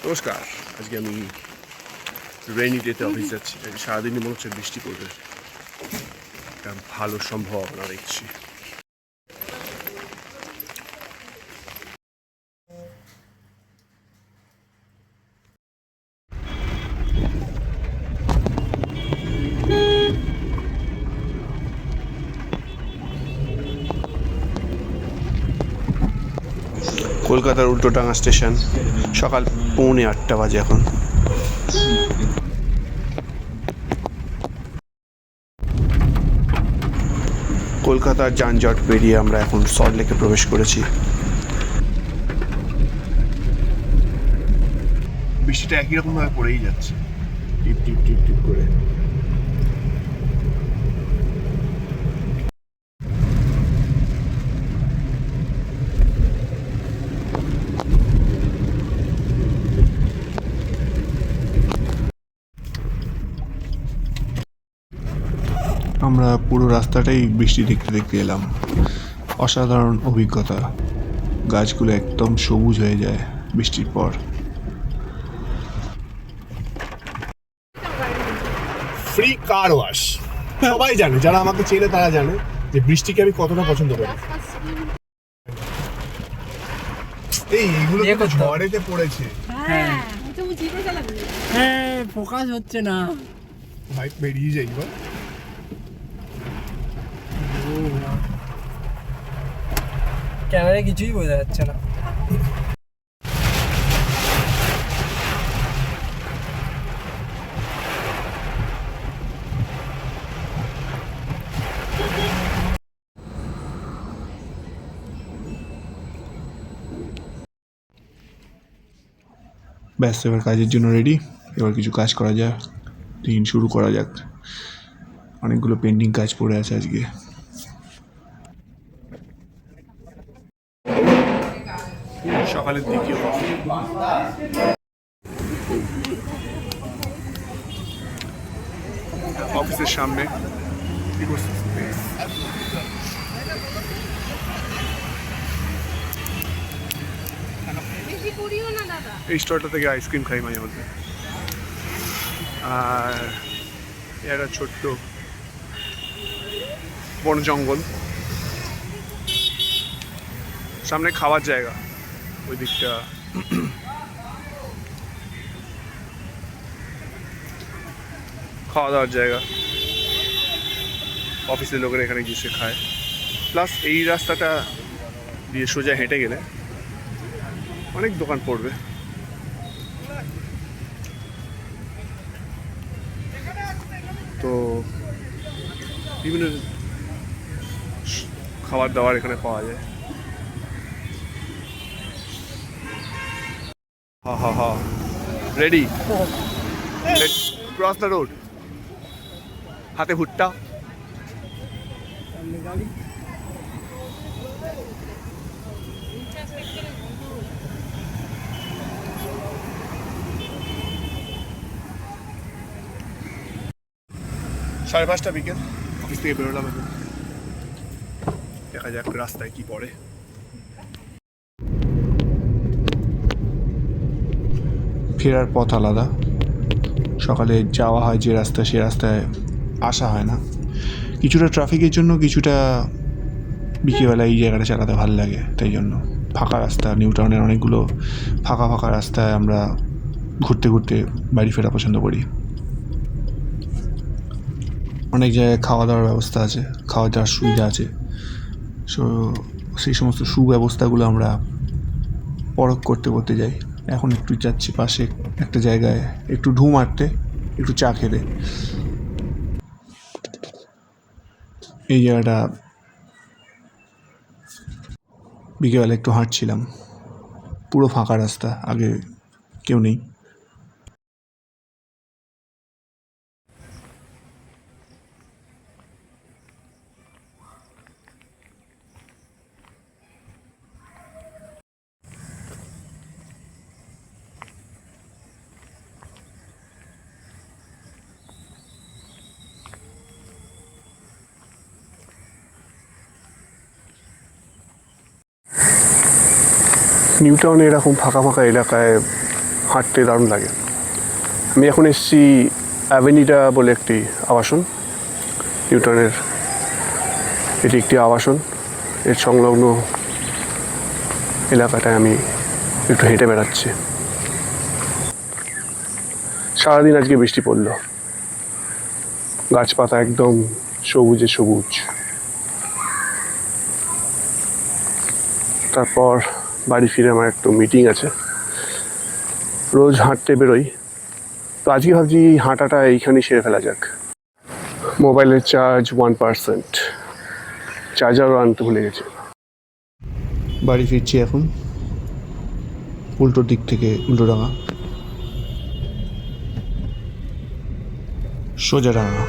নমস্কার। আজকে আমি রেইনি ডেতে অফিস যাচ্ছি। সারাদিনই মনে হচ্ছে বৃষ্টি পড়বে, একটা ভালো সম্ভাবনা দেখছি। কলকাতার উল্টোডাঙা স্টেশন, সকাল 7:45 বাজে এখন। কলকাতার যানজট পেরিয়ে আমরা এখন সল্টলেকে প্রবেশ করেছি। বৃষ্টিটা একই রকম ভাবে পড়েই যাচ্ছে, টিপ টিপ টিপ টিপ করে। আমরা পুরো রাস্তাটাই বৃষ্টি দেখতে দেখতে এলাম। অসাধারণ অভিজ্ঞতা। গাছগুলো একদম সবুজ হয়ে যায় বৃষ্টির পর। ফ্রি কার ওয়াশ, সবাই জানে, যারা আমাকে চেনে তারা জানে যে বৃষ্টিকে আমি কতটা পছন্দ করি। এইগুলো তো ঝড়েতে পড়েছে। হ্যাঁ হ্যাঁ, ফোকাস হচ্ছে না ভাই, বেরিয়ে যাই এবার। ক্যামেরায় কিছুই বোঝা যাচ্ছে না। ব্যাস, এবার কাজের জন্য রেডি। এবার কিছু কাজ করা যাক, দিন শুরু করা যাক। অনেকগুলো পেন্ডিং কাজ পড়ে আছে আজকে। সকালের দ্বিতীয় কফি। অফিসের সামনে এই স্টোরটা থেকে আইসক্রিম খাই মাঝে মধ্যে। আর একটা ছোট্ট বন জঙ্গল, সামনে খাওয়ার জায়গা, ওই দিকটা খাওয়া দাওয়ার জায়গা, অফিসের লোকেরা এখানে গিয়ে খায়। প্লাস এই রাস্তাটা দিয়ে সোজা হেঁটে গেলে অনেক দোকান পড়বে। তো বিভিন্ন খাবার দাবার এখানে পাওয়া যায়। হা রেডি, ক্রস দ্য রোড। হাতে ভুট্টা, সাড়ে 5টা বিকেল, অফিস থেকে বেরোলাম এখন। দেখা যাক রাস্তায় কি পড়ে। ফেরার পথ আলাদা। সকালে যাওয়া হয় যে রাস্তা, সে রাস্তায় আসা হয় না। কিছুটা ট্রাফিকের জন্য, কিছুটা বিকেলবেলা এই জায়গাটা চালাতে ভালো লাগে, তাই জন্য। ফাঁকা রাস্তা, নিউ টাউনের অনেকগুলো ফাঁকা ফাঁকা রাস্তায় আমরা ঘুরতে ঘুরতে বাড়ি ফেরা পছন্দ করি। অনেক জায়গায় খাওয়া দাওয়ার ব্যবস্থা আছে, খাওয়া দাওয়ার সুবিধা আছে। সেই সমস্ত সুব্যবস্থাগুলো আমরা পরখ করতে করতে যাই। এখন একটু যাচ্ছি পাশে একটা জায়গায় একটু ঢু মারতে, একটু চা খেতে। এই জায়গাটা বিকেলবেলা একটু হাঁটছিলাম, পুরো ফাঁকা রাস্তা, আগে কেউ নেই। নিউ টাউনে এরকম ফাঁকা ফাঁকা এলাকায় হাঁটতে দারুণ লাগে। আমি এখন এসেছি অ্যাভেনিটা বলে একটি আবাসন, নিউটনের এটি একটি আবাসন। এর সংলগ্ন এলাকাটায় আমি একটু হেঁটে বেড়াচ্ছি। সারাদিন আজকে বৃষ্টি পড়লো, গাছপাতা একদম সবুজে সবুজ। তারপর বাড়ি ফিরে আমার একটু মিটিং আছে, রোজ হাঁটতে বেরোই, তো আজকে ভাবছি হাঁটাটা এইখানেই সেরে ফেলা যাক। মোবাইলের চার্জ 1%, চার্জারও আনতে ভুলে গেছি। বাড়ি ফিরছি এখন উল্টো দিক থেকে, উল্টোডাঙা সোজাডাঙা।